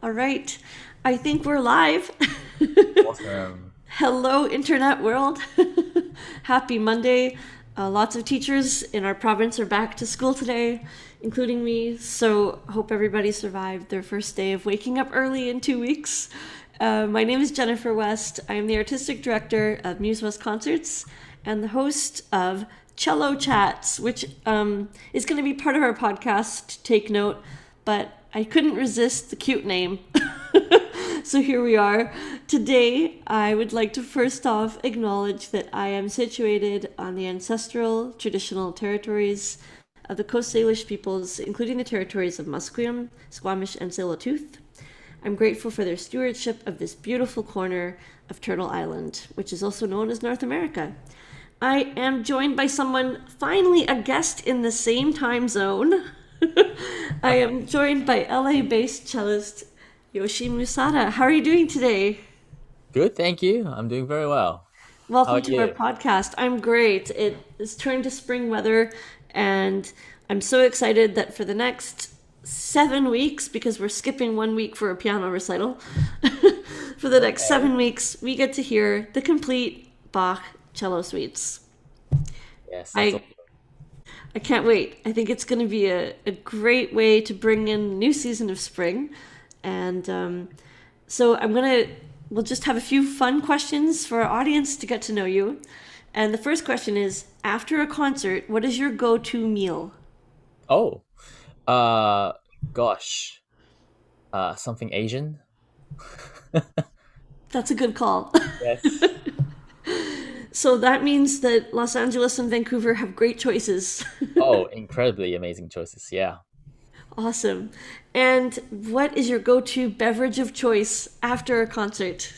All right. I think we're live. Awesome. Hello, Internet world. Happy Monday. Lots of teachers in our province are back to school today, including me. So, hope everybody survived their first day of waking up early in 2 weeks. My name is Jennifer West. I am the artistic director of Muse West Concerts and the host of Cello Chats, which is going to be part of our podcast. Take note, but I couldn't resist the cute name. So here we are. Today, I would like to first off acknowledge that I am situated on the ancestral traditional territories of the Coast Salish peoples, including the territories of Musqueam, Squamish, and Tsleil-Waututh. I'm grateful for their stewardship of this beautiful corner of Turtle Island, which is also known as North America. I am joined by someone, finally a guest in the same time zone. I am joined by LA-based cellist Yoshi Musada. How are you doing today? Good, thank you. I'm doing very well. How Welcome are to our you? podcast. I'm great. It is turned to spring weather, and I'm so excited that for the next 7 weeks, because we're skipping 1 week for a piano recital, for the next Okay. 7 weeks, we get to hear the complete Bach cello suites. Yes, that's I awesome. I can't wait. I think it's going to be a great way to bring in a new season of spring. And so we'll just have a few fun questions for our audience to get to know you. And the first question is, after a concert, what is your go-to meal? Oh, uh, gosh, something Asian? That's a good call. Yes. So that means that Los Angeles and Vancouver have great choices. Oh, incredibly amazing choices. Yeah. Awesome. And what is your go-to beverage of choice after a concert?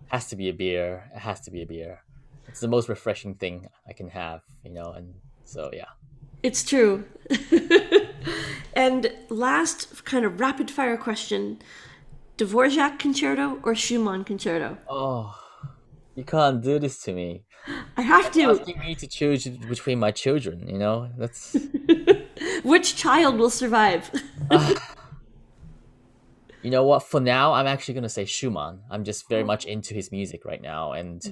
Has to be a beer. It has to be a beer. It's the most refreshing thing I can have, and so yeah. It's true. And last kind of rapid fire question, Dvorak concerto or Schumann concerto? Oh, you can't do this to me. I have That's to. asking me to choose between my children. That's Which child will survive? You know what? For now, I'm actually gonna say Schumann. I'm just very much into his music right now, and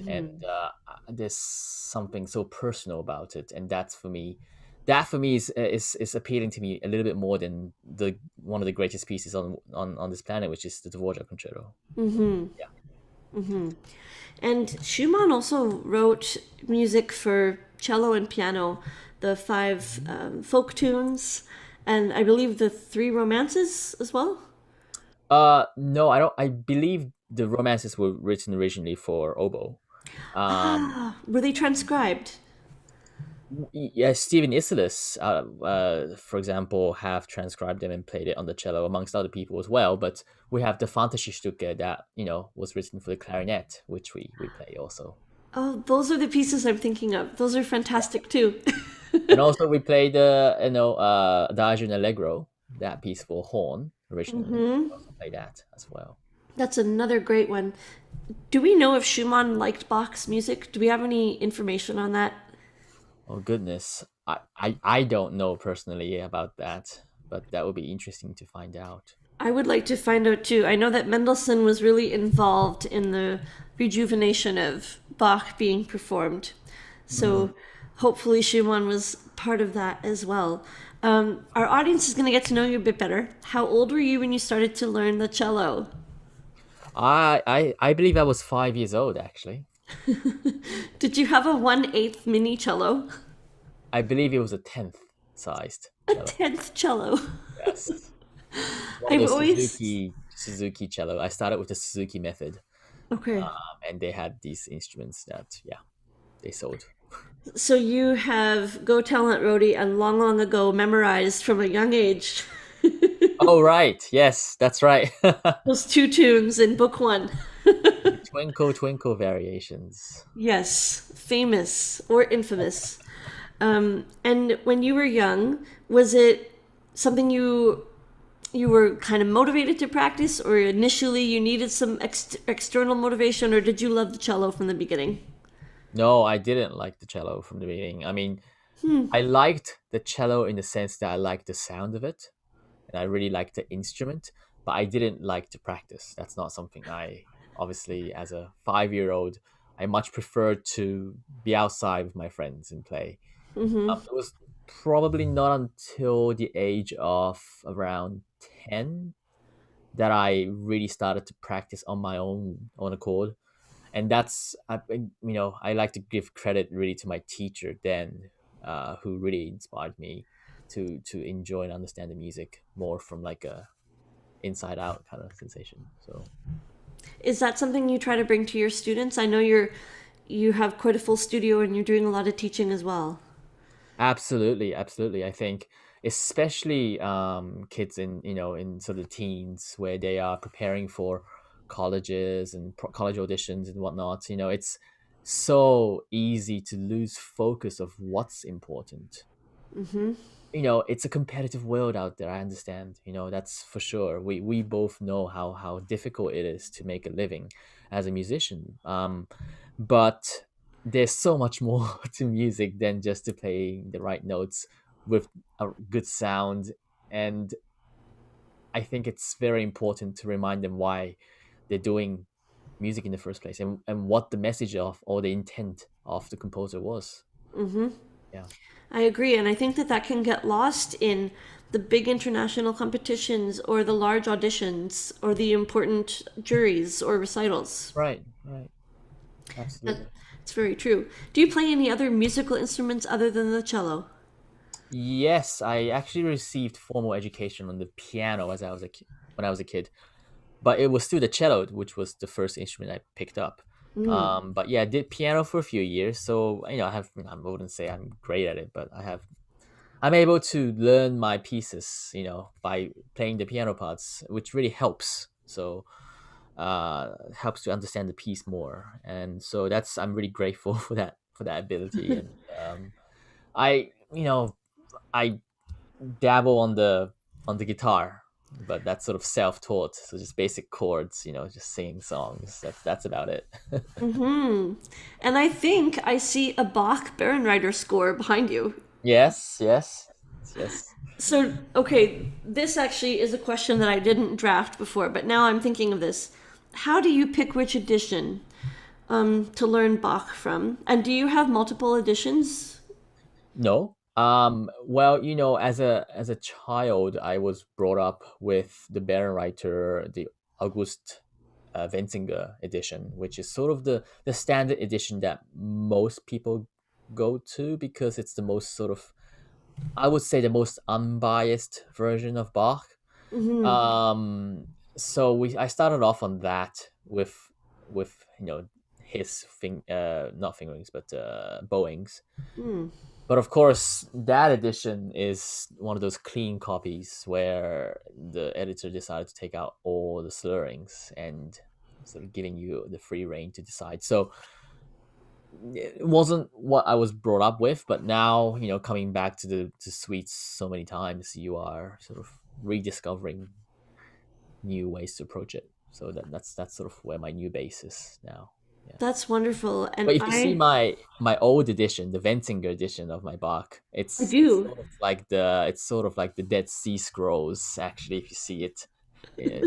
there's something so personal about it, and that's for me. That for me is appealing to me a little bit more than the one of the greatest pieces on this planet, which is the Dvorak Concerto. Yeah. And Schumann also wrote music for cello and piano, the five folk tunes, and I believe the three romances as well. No, I don't. I believe the romances were written originally for oboe. Um, Were they transcribed? Yeah, Stephen Isserlis, for example, have transcribed them and played it on the cello, amongst other people as well. But we have the Fantasy-Stücke that was written for the clarinet, which we play also. Oh, those are the pieces I'm thinking of. Those are Yeah, fantastic too. and also we play the Adagio and Allegro, that piece for horn originally. We also play that as well. That's another great one. Do we know if Schumann liked Bach's music? Do we have any information on that? Oh goodness, I don't know personally about that, but that would be interesting to find out. I would like to find out too. I know that Mendelssohn was really involved in the rejuvenation of Bach being performed. Mhm. So hopefully Schumann was part of that as well. Our audience is going to get to know you a bit better. How old were you when you started to learn the cello? I believe I was 5 years old actually. Did you have a 1/8 mini cello? I believe it was a 10th sized A cello. 10th cello? Yes. One of I've those always. Suzuki cello. I started with the Suzuki method, Okay. and they had these instruments that yeah they sold. So you have Go Talent Roadie and Long Long Ago memorized from a young age. Oh right, yes, that's right. Those two tunes in book one. Twinkle Twinkle variations. Yes, famous or infamous. And when you were young, was it something you were kind of motivated to practice, or initially you needed some external motivation, or did you love the cello from the beginning? No, I didn't like the cello from the beginning. I mean, I liked the cello in the sense that I liked the sound of it, and I really liked the instrument. but I didn't like to practice. That's not something I obviously, as a 5-year-old, I much preferred to be outside with my friends and play. It was probably not until the age of around 10 that I really started to practice on my own accord. And that's I like to give credit really to my teacher then, who really inspired me to enjoy and understand the music more from like a inside out kind of sensation. So Is that something you try to bring to your students? I know you have quite a full studio and you're doing a lot of teaching as well. absolutely, absolutely. I think especially kids in in sort of teens where they are preparing for colleges and college auditions and whatnot. It's so easy to lose focus of what's important. It's a competitive world out there. I understand. That's for sure. We both know how difficult it is to make a living as a musician. But there's so much more to music than just to play the right notes with a good sound. And I think it's very important to remind them why they're doing music in the first place, and what the message of or the intent of the composer was. Yeah. I agree, and I think that that can get lost in the big international competitions or the large auditions or the important juries or recitals. Right. Right. Absolutely. It's very true. Do you play any other musical instruments other than the cello? Yes, I actually received formal education on the piano as I was when I was a kid, but it was still the cello, which was the first instrument I picked up. But yeah, I did piano for a few years, so I wouldn't say I'm great at it, but I'm able to learn my pieces, by playing the piano parts, which really helps. So helps to understand the piece more, and so I'm really grateful for that ability. And I you know I dabble on the guitar, but that's sort of self-taught. So just basic chords, just singing songs. That's about it. And I think I see a Bach Barenreiter score behind you. Yes, yes, yes. So, okay, this actually is a question that I didn't draft before, but now I'm thinking of this. How do you pick which edition to learn Bach from? And do you have multiple editions? No. Well, as a child, I was brought up with the Bärenreiter, the August Wenzinger edition, which is sort of the standard edition that most people go to because it's the most sort of, I would say, the most unbiased version of Bach. So I started off on that with his not fingerings but bowings. But of course, that edition is one of those clean copies where the editor decided to take out all the slurrings and sort of giving you the free reign to decide. So it wasn't what I was brought up with, but now, coming back to the to suites so many times, you are sort of rediscovering new ways to approach it. So that's sort of where my new base is now. Yeah. That's wonderful. But And if you see my old edition, the Ventinger edition of my Bach, I it's do. sort of like the Dead Sea Scrolls. Actually, if you see it,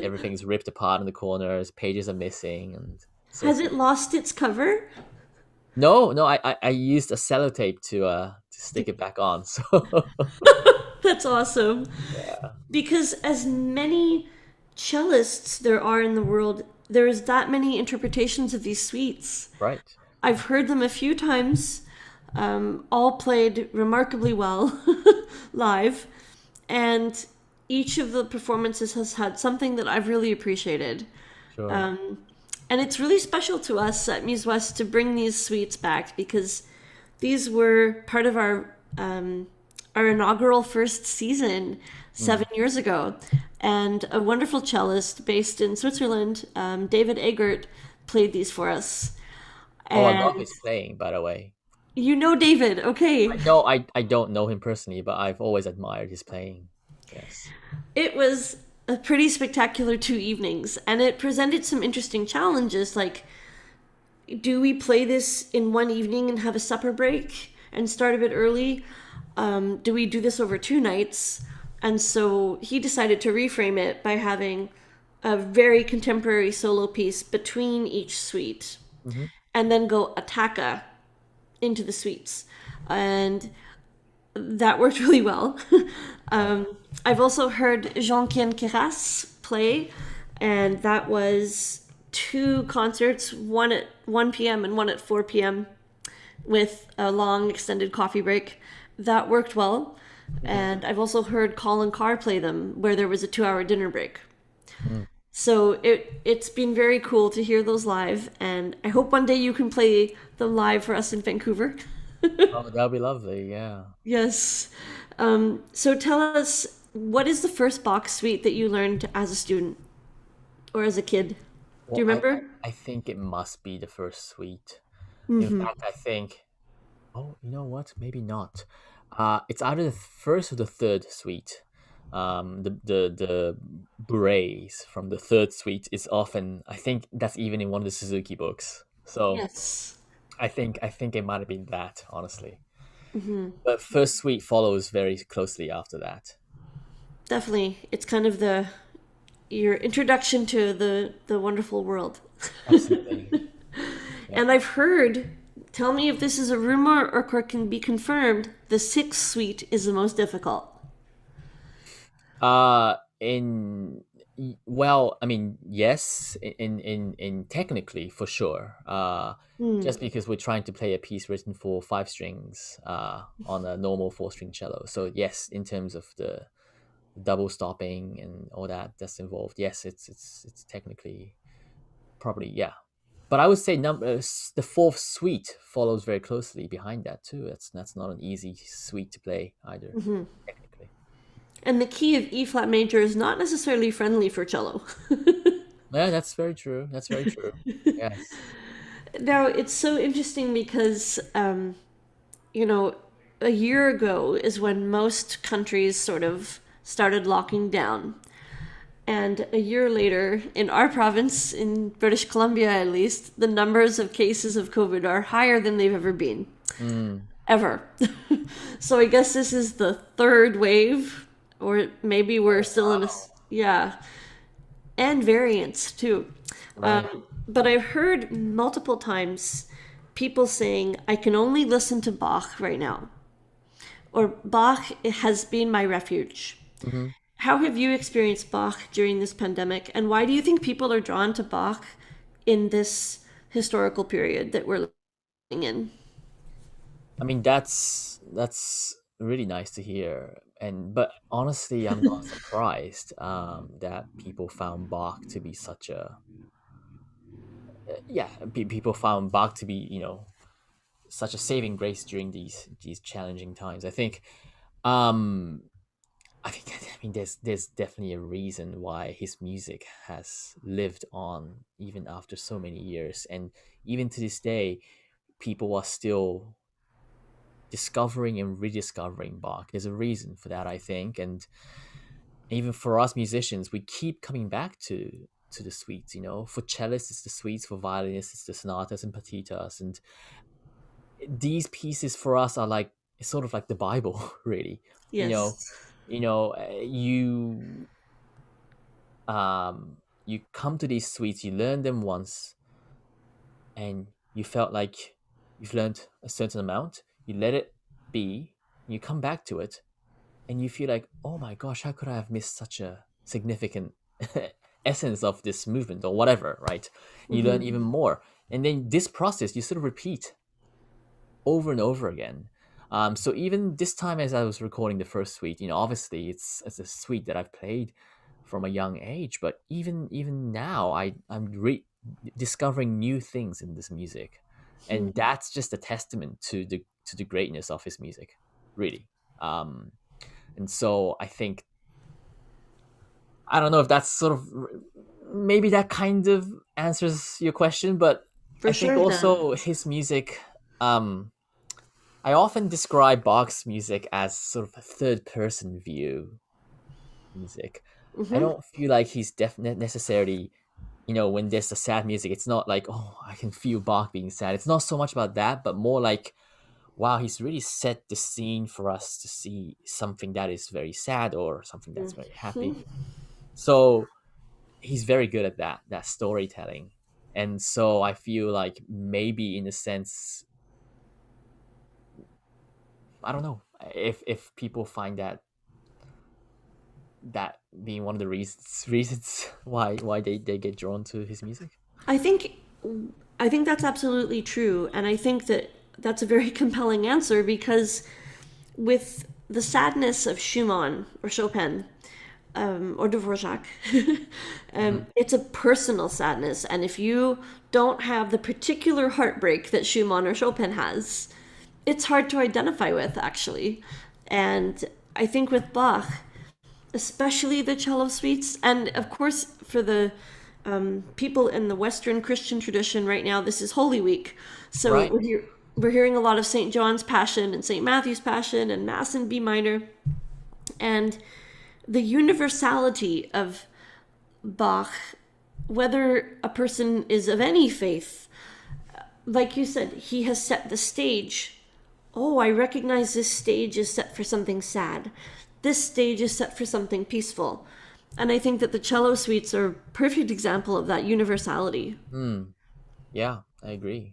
everything's ripped apart in the corners, pages are missing, and so Has it forth. lost its cover? No, no, I used a sellotape to stick it back on. So That's awesome. yeah, Because as many cellists there are in the world, there is that many interpretations of these suites. right, I've heard them a few times, all played remarkably well live, and each of the performances has had something that I've really appreciated. sure. And it's really special to us at Muse West to bring these suites back because these were part of our inaugural first season Mm. 7 years ago. And a wonderful cellist based in Switzerland, David Egert, played these for us. Oh, I love And his playing, by the way. you know David, okay. I don't know him personally, but I've always admired his playing. Yes. It was a pretty spectacular 2 evenings, and it presented some interesting challenges like, do we play this in one evening and have a supper break and start a bit early? Do we do this over 2 nights? And so he decided to reframe it by having a very contemporary solo piece between each suite, Hmm. and then go attacca into the suites. And that worked really well. Right. I've also heard Jean-Ken Keras play, and that was two concerts, one at 1 p.m. and one at 4 p.m. with a long extended coffee break. That worked well. Hmm. And I've also heard Colin Carr play them where there was a 2 hour dinner break. So it's been very cool to hear those live, and I hope one day you can play them live for us in Vancouver. Oh, that'll be lovely. Yeah. Yes. So tell us, what is the first Bach suite that you learned as a student or as a kid? Do Well, you remember? I think it must be the first suite. In fact, I think. Oh, you know what? Maybe not. It's either the first or the third suite. The bourrées from the third suite is often. I think that's even in one of the Suzuki books. So Yes. I think it might have been that, honestly. But first suite follows very closely after that. Definitely. It's kind of the your introduction to the wonderful world. Absolutely. Yeah. And I've heard, tell me if this is a rumor or can be confirmed, the sixth suite is the most difficult. In well, I mean, yes, in technically for sure. Just because we're trying to play a piece written for five strings, on a normal four-string cello. So yes, in terms of the double stopping and all that that's involved, yes, it's technically probably, yeah. But I would say the fourth suite follows very closely behind that too. That's not an easy suite to play either, technically. And the key of E flat major is not necessarily friendly for cello. Yeah, that's very true. That's very true. Yes. Now, it's so interesting because, you know, a year ago is when most countries sort of started locking down. And a year later, in our province, in British Columbia at least, the numbers of cases of COVID are higher than they've ever been. Mm. Ever. So I guess this is the third wave, or maybe we're Oh, still in a. wow. Yeah. And variants too. Right. But I've heard multiple times people saying, I can only listen to Bach right now, or Bach has been my refuge. Hmm. How have you experienced Bach during this pandemic, and why do you think people are drawn to Bach in this historical period that we're living in? I mean, that's really nice to hear. And but honestly, I'm not surprised that people found Bach to be such a yeah. People found Bach to be, such a saving grace during these challenging times. Um I think I mean there's definitely a reason why his music has lived on even after so many years, and even to this day people are still discovering and rediscovering Bach. There's a reason for that, I think, and even for us musicians, we keep coming back to the suites. For cellists, it's the suites; for violinists, it's the sonatas and partitas, and these pieces for us are like it's sort of like the Bible, really. You know, Yes. you you come to these suites, you learn them once, and you felt like you've learned a certain amount. You let it be, you come back to it, and you feel like, oh my gosh, how could I have missed such a significant essence of this movement or whatever, right? You learn even more. And then this process you sort of repeat over and over again. So even this time, as I was recording the first suite, obviously it's a suite that I've played from a young age, but even now, I'm discovering new things in this music, and that's just a testament to the greatness of his music, really. Um, and so I don't know if that's sort of maybe that kind of answers your question, but For I think sure it also does. his music. I often describe Bach's music as sort of a third person view music. I don't feel like he's definitely necessarily, when there's a sad music, it's not like, oh, I can feel Bach being sad. It's not so much about that, but more like, wow, he's really set the scene for us to see something that is very sad or something that's very happy. So he's very good at that storytelling. And so I feel like maybe in a sense, I don't know if people find that being one of the reasons why they get drawn to his music. I think I think that's absolutely true, and I think that that's a very compelling answer because with the sadness of Schumann or Chopin or Dvorak, Mhm. it's a personal sadness, and if you don't have the particular heartbreak that Schumann or Chopin has, it's hard to identify with actually. And I think with Bach, especially the cello suites, and of course for the people in the Western Christian tradition right now, this is Holy Week, so Right. we're hearing a lot of St. John's Passion and St. Matthew's Passion and Mass in B minor, and the universality of Bach, whether a person is of any faith, like you said, he has set the stage. Oh, I recognize this stage is set for something sad. This stage is set for something peaceful. And I think that the cello suites are a perfect example of that universality. Mm. Yeah, I agree.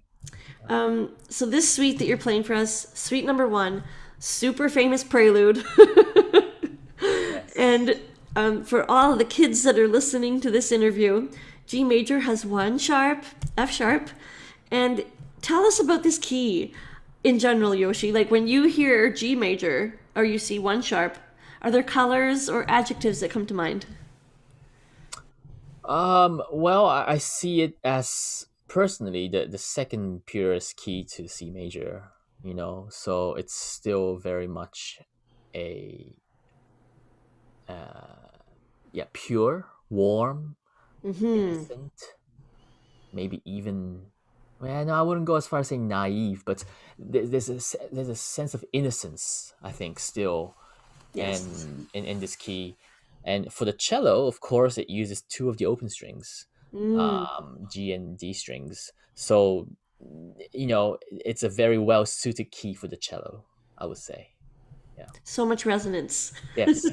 So this suite that you're playing for us, suite number 1, super famous prelude. Yes. And for all of the kids that are listening to this interview, G major has 1 sharp, F sharp. And tell us about this key in general, Yoshi. Like when you hear G major or you see 1 sharp, are there colors or adjectives that come to mind? Well, I see it as personally the second purest key to C major, so it's still very much a yeah, pure, warm, innocent, maybe even, well, no, I wouldn't go as far as saying naive, but there's a sense of innocence, I think, still, Yes. and in this key. And for the cello, of course, it uses two of the open strings, G and D strings. So, it's a very well suited key for the cello, I would say. Yeah. So much resonance. Yes.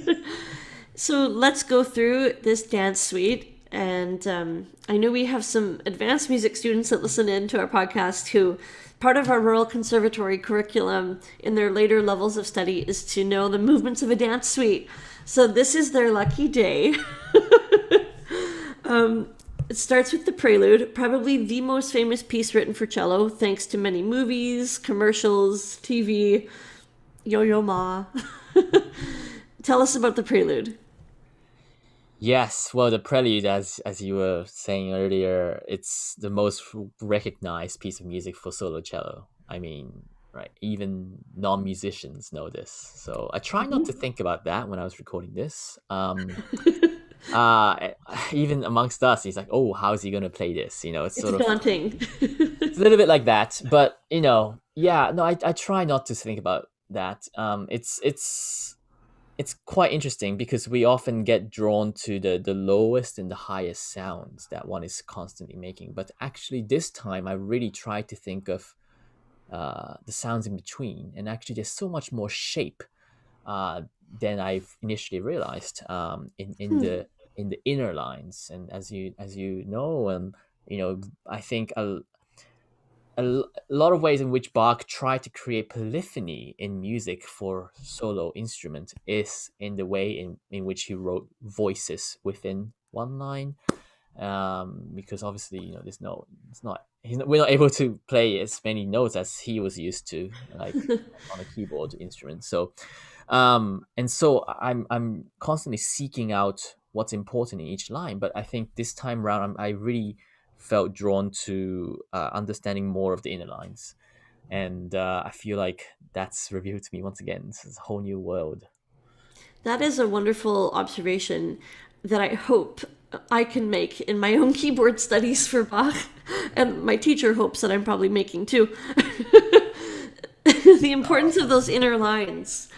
So let's go through this dance suite. And I know we have some advanced music students that listen in to our podcast who part of our rural conservatory curriculum in their later levels of study is to know the movements of a dance suite. So this is their lucky day. It starts with the prelude, probably the most famous piece written for cello, thanks to many movies, commercials, TV, Yo Yo Ma. Tell us about the prelude. Yes, well, the prelude, as you were saying earlier, it's the most recognized piece of music for solo cello. I mean, right, even non-musicians know this. So I try not to think about that when I was recording this. Uh, Even amongst us, he's like, "Oh, how's he gonna play this?" It's It's sort of daunting. it's a little bit like that. But yeah, no, I try not to think about that. It's quite interesting because we often get drawn to the lowest and the highest sounds that one is constantly making. But actually, this time I really tried to think of the sounds in between, and actually, there's so much more shape than I've initially realized in the inner lines. And as you know, I think a lot of ways in which Bach tried to create polyphony in music for solo instrument is in the way in which he wrote voices within one line. Because obviously, there's no, it's not, we're not able to play as many notes as he was used to, like on a keyboard instrument. So I'm constantly seeking out what's important in each line. But I think this time around, I really felt drawn to understanding more of the inner lines, and I feel like that's revealed to me once again. This is a whole new world. That is a wonderful observation that I hope I can make in my own keyboard studies for Bach. And my teacher hopes that I'm probably making too. The importance of those inner lines.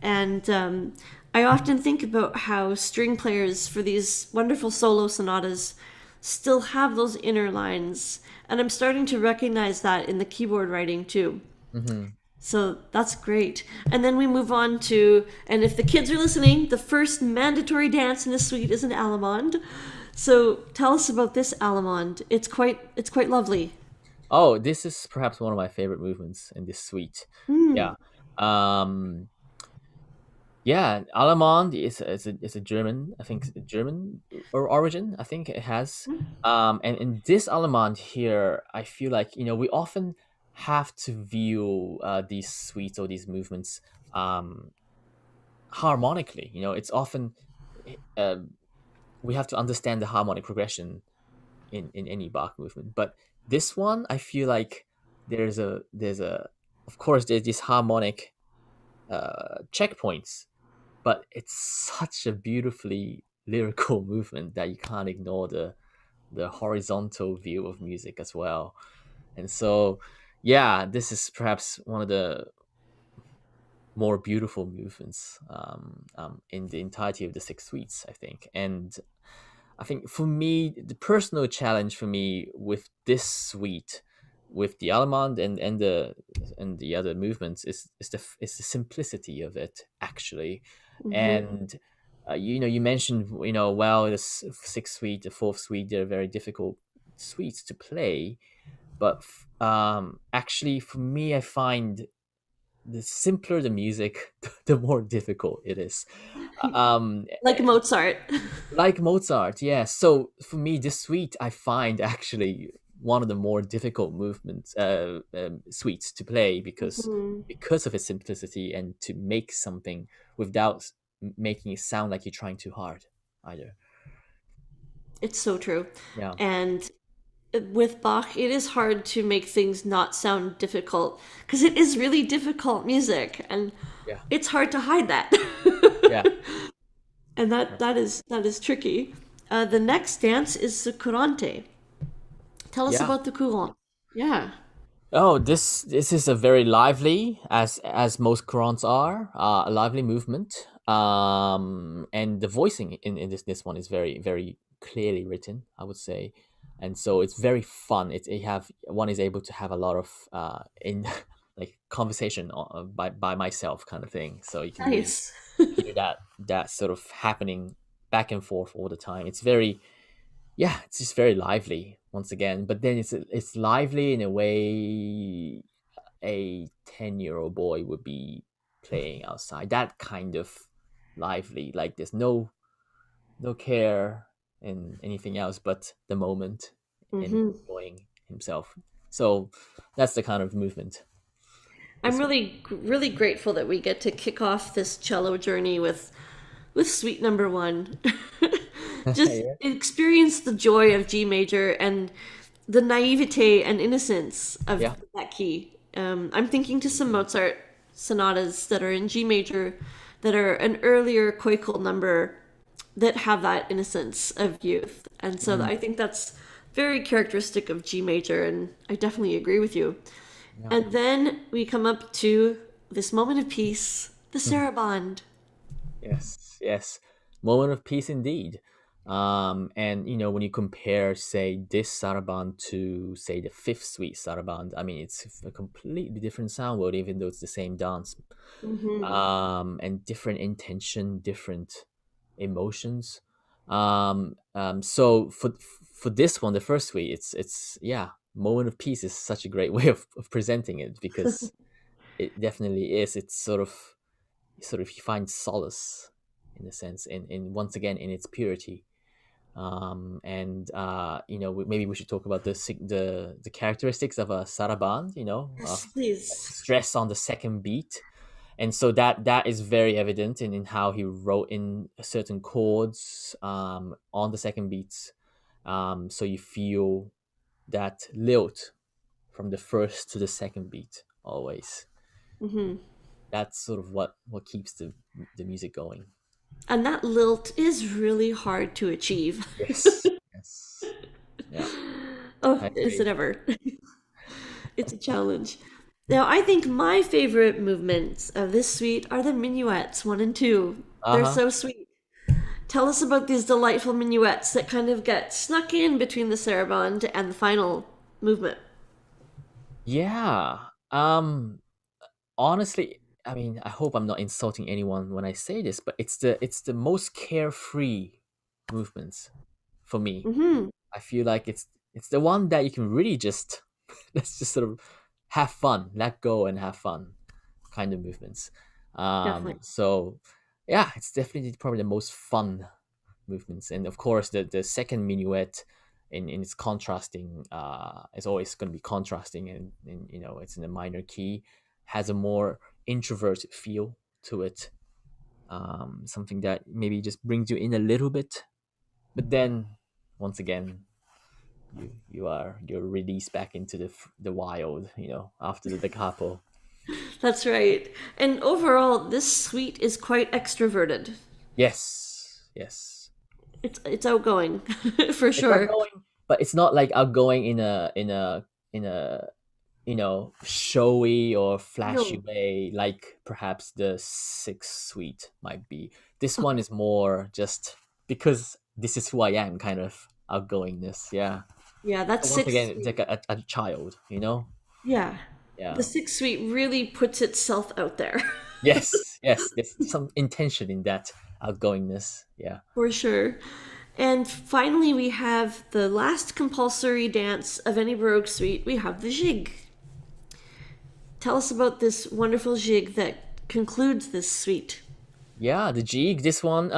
And I often think about how string players for these wonderful solo sonatas still have those inner lines. And I'm starting to recognize that in the keyboard writing too. Hmm. So that's great. And then we move on to, and if the kids are listening, the first mandatory dance in the suite is an allemande. So tell us about this Allemande. It's quite lovely. Oh, this is perhaps one of my favorite movements in this suite. Mm. Yeah. Um, yeah, Allemande is a German, I think German or origin, I think it has. And in this Allemande here, I feel like, we often have to view these suites or these movements um, harmonically. It's often uh, we have to understand the harmonic progression in any Bach movement. But this one, I feel like there's a of course there's these harmonic checkpoints, but it's such a beautifully lyrical movement that you can't ignore the horizontal view of music as well. And so, yeah, this is perhaps one of the more beautiful movements in the entirety of the six suites, I think. And I think for me, the personal challenge for me with this suite, with the Allemande and the other movements, is the simplicity of it actually. Hmm. And you mentioned, well, the sixth suite, the fourth suite, they're very difficult suites to play. But actually, for me, I find the simpler the music, the more difficult it is. Um, Like Mozart. like Mozart, yeah. So for me, this suite I find actually one of the more difficult movements suites to play Mhm. because of its simplicity and to make something without making it sound like you're trying too hard either. It's so true. Yeah, And with Bach, it is hard to make things not sound difficult because it is really difficult music, and yeah, it's hard to hide that. yeah, And that is tricky. The next dance is the courante. Tell us yeah. about the courant. Yeah. Oh, this is a very lively, as most Qurans are, a lively movement. And the voicing in this one is very very clearly written, I would say, and so it's very fun. It have one is able to have a lot of in like conversation by myself kind of thing. So you can really Nice. hear that sort of happening back and forth all the time. It's very yeah, it's just very lively once again. But then it's lively in a way a 10-year-old boy would be playing outside. That kind of lively, like there's no care in anything else but the moment and Hmm. enjoying himself. So that's the kind of movement I'm this one. really grateful that we get to kick off this cello journey with suite number one. Just Yeah, experience the joy of G major and the naivete and innocence of yeah. that key. I'm thinking to some Mozart sonatas that are in G major that are an earlier Keuchel number that have that innocence of youth. And so Mhm. I think that's very characteristic of G major, and I definitely agree with you. Yeah. And then we come up to this moment of peace, the saraband. Yes, yes. Moment of peace indeed. And when you compare, say, this Saraband to, say, the fifth suite Saraband, I mean, it's a completely different sound world, even though it's the same dance. Hmm. And different intention, different emotions. So for this one, the first suite, it's yeah, moment of peace is such a great way of presenting it because it definitely is. It's sort of you find solace in a sense in once again in its purity. And maybe we should talk about the characteristics of a saraband, of Yes, please. stress on the second beat. And so that is very evident in how he wrote in certain chords on the second beats. So you feel that lilt from the first to the second beat always. Hmm. That's sort of what keeps the music going. And that lilt is really hard to achieve. Yes. Yes. Yeah, Oh, I is agree. it ever? It's a challenge. Now, I think my favorite movements of this suite are the minuets, one and two. They're Uh-huh. so sweet. Tell us about these delightful minuets that kind of get snuck in between the saraband and the final movement. Yeah. Honestly, I mean, I hope I'm not insulting anyone when I say this, but it's the most carefree movements for me. Mm-hmm. I feel like it's the one that you can really just let's just sort of have fun, let go and have fun kind of movements. Definitely. So yeah, it's definitely probably the most fun movements. And of course, the second minuet in its contrasting is always going to be contrasting, and you know it's in a minor key, has a more introverted feel to it. Something that maybe just brings you in a little bit, but then once again you're released back into the wild, you know, after the da capo. That's right. And overall, this suite is quite extroverted. Yes, yes. It's outgoing for It's sure. outgoing, but it's not like outgoing in a you know showy or flashy No. way like perhaps the sixth suite might be. This one is more just because this is who I am kind of outgoingness. Yeah. Yeah, that's So once sixth again, it's suite. like a child, you know. Yeah. The Yeah. sixth suite really puts itself out there. Yes, yes. There's some intention in that outgoingness. Yeah. For sure. And finally, we have the last compulsory dance of any Baroque suite. We have the jig. Tell us about this wonderful jig that concludes this suite. Yeah, the jig. This one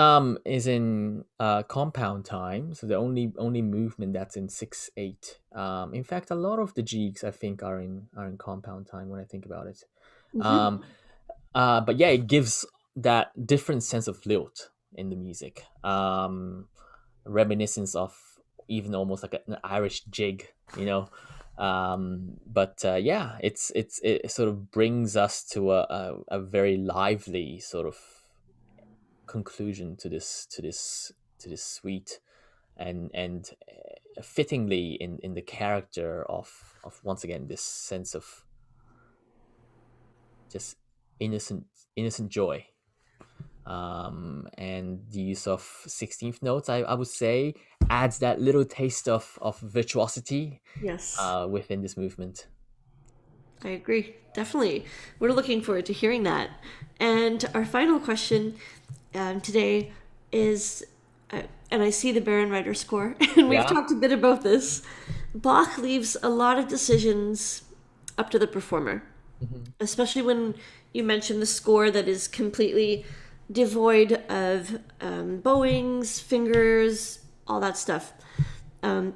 is in compound time, so the only movement that's in 6/8. In fact, a lot of the jigs I think are in compound time when I think about it. Hmm. Um, but yeah, it gives that different sense of lilt in the music. Reminiscence of even almost like an Irish jig, you know. But yeah, it sort of brings us to a very lively sort of conclusion to this suite, and fittingly in the character of once again this sense of just innocent innocent joy, and the use of 16th notes I would say adds that little taste of virtuosity Yes, within this movement. I agree. Definitely. We're looking forward to hearing that. And our final question today is, and I see the Baron Writer score, and we've Yeah. talked a bit about this. Bach leaves a lot of decisions up to the performer, Mhm. especially when you mention the score that is completely devoid of bowings, fingers, all that stuff.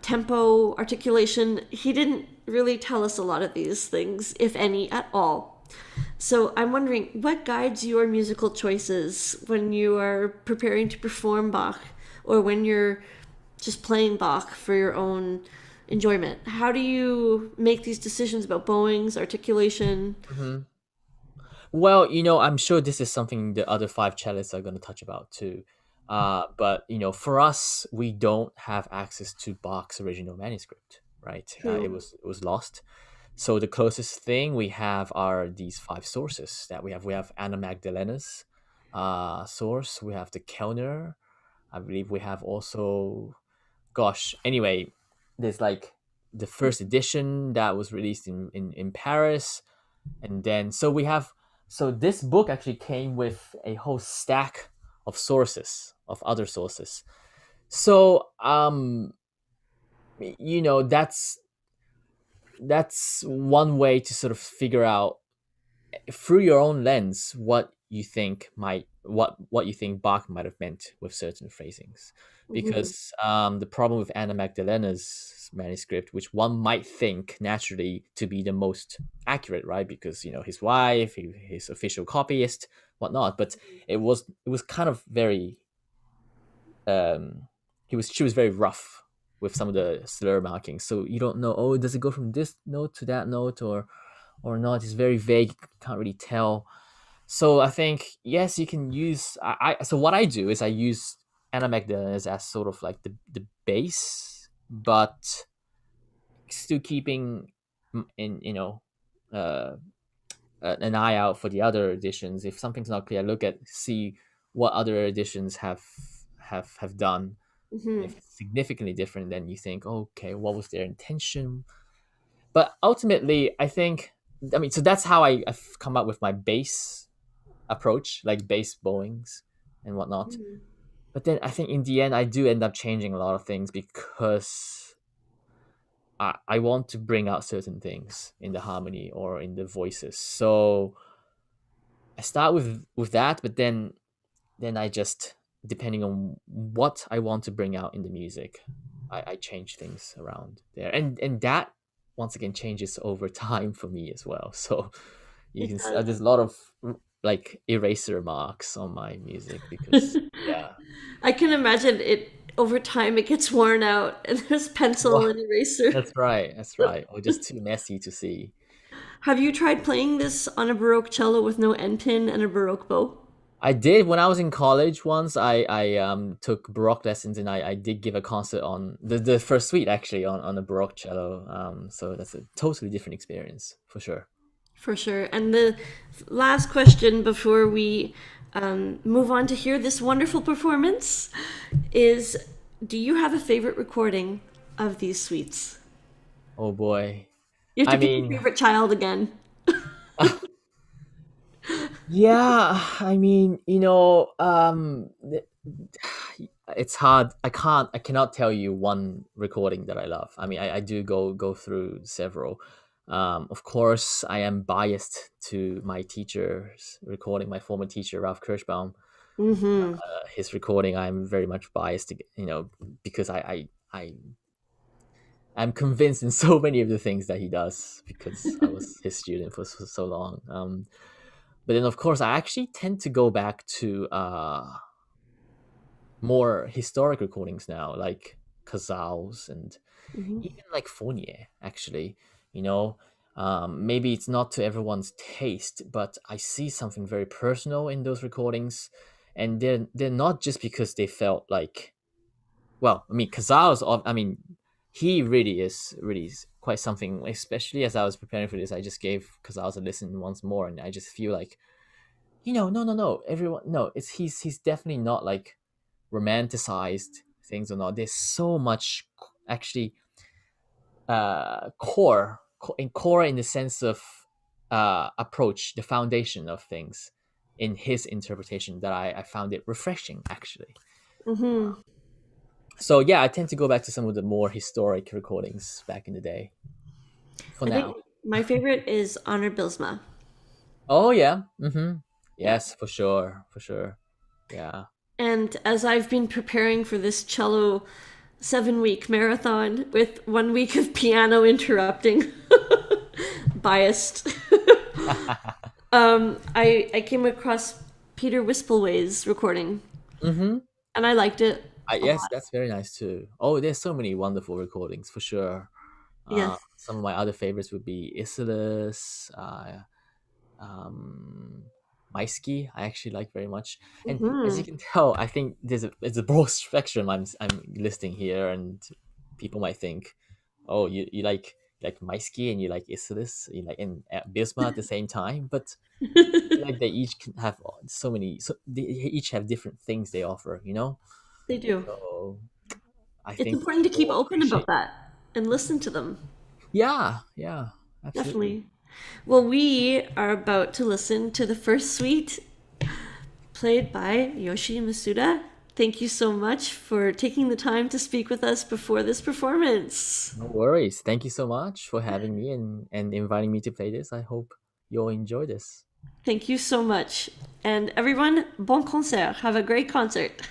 Tempo, articulation. He didn't really tell us a lot of these things, if any at all. So I'm wondering what guides your musical choices when you are preparing to perform Bach or when you're just playing Bach for your own enjoyment. How do you make these decisions about bowings, articulation? Mhm. Well, you know, I'm sure this is something the other five cellists are going to touch about too. But you know, for us, we don't have access to Bach's original manuscript, right? True. It was lost. So the closest thing we have are these five sources that we have. We have Anna Magdalena's source. We have the Kellner. I believe we have also, gosh, anyway, there's like the first edition that was released in Paris, and then so we have, so this book actually came with a whole stack of sources, of other sources. So you know, that's one way to sort of figure out through your own lens what you think Bach might have meant with certain phrasings, Hmm. because the problem with Anna Magdalena's manuscript, which one might think naturally to be the most accurate, right? Because you know his wife, his official copyist, whatnot, but it was kind of very she was very rough with some of the slur markings, so you don't know, oh, does it go from this note to that note or not? It's very vague, can't really tell. So I think yes, you can use. So what I do is I use Anna Magdalena as sort of like the base, but still keeping in uh, an eye out for the other editions. If something's not clear, look at see what other editions have done. And Hmm. if it's significantly different, then you think, okay, what was their intention? But ultimately, I think, I mean, so that's how I've come up with my base approach, like base bowings and whatnot. but then I think in the end I do end up changing a lot of things because I want to bring out certain things in the harmony or in the voices. So I start with that, but then I just, depending on what I want to bring out in the music, I change things around there, and that once again changes over time for me as well. So you It can does. there's a lot of like eraser marks on my music because yeah. I can imagine it over time it gets worn out and there's pencil Well, and eraser. that's right, that's right, or just too messy to see. Have you tried playing this on a Baroque cello with no end pin and a Baroque bow? I did when I was in college once. I took Baroque lessons and I did give a concert on the first suite actually on a Baroque cello. So that's a totally different experience for sure. For sure. And the last question before we move on to hear this wonderful performance is, do you have a favorite recording of these suites? Oh boy. You have to I pick your mean, favorite child again. yeah, I mean, it's hard. I cannot tell you one recording that I love. I mean, I do go through several. Of course, I am biased to my teacher's recording, my former teacher, Ralph Kirschbaum. Mm-hmm. His recording, I'm very much biased, because I'm convinced in so many of the things that he does because I was his student for so long. But then, of course, I actually tend to go back to more historic recordings now, like Casals and Mm-hmm. even like Fournier. Actually, you know, maybe it's not to everyone's taste, but I see something very personal in those recordings, and they're not just because they felt like, well, I mean, Casals. I mean, he really is quite something. Especially as I was preparing for this, I just gave Casals a listen once more, and I just feel like, no, everyone, no, it's he's definitely not like romanticized things or not. There's so much actually core in the sense of approach, the foundation of things in his interpretation that I found it refreshing actually. Mm-hmm. So yeah, I tend to go back to some of the more historic recordings back in the day for I think now. my favorite is Honor Bilsma. Oh yeah, mm-hmm. Yeah. Yes, for sure, for sure. Yeah. And as I've been preparing for this cello 7 week marathon with 1 week of piano interrupting, biased, I came across Peter Wispelway's recording Mm-hmm. and I liked it a Yes, lot. that's very nice too. Oh, there's so many wonderful recordings for sure. Yes. Some of my other favorites would be Isolus, um, Maisky. I actually like very much. And as you Hmm. can tell, I think it's a broad spectrum I'm listing here, and people might think, oh, you like Maisky and you like Isolus, you like and Bisma at the same time, but I feel like they each can have so many, so they each have different things they offer, you know. They do. So I It's think important to keep people open about appreciate. that and listen to them. Yeah, yeah, absolutely. Definitely. Well, we are about to listen to the first suite played by Yoshi Masuda. Thank you so much for taking the time to speak with us before this performance. No worries. Thank you so much for having me and inviting me to play this. I hope you'll enjoy this. Thank you so much. And everyone, bon concert. Have a great concert.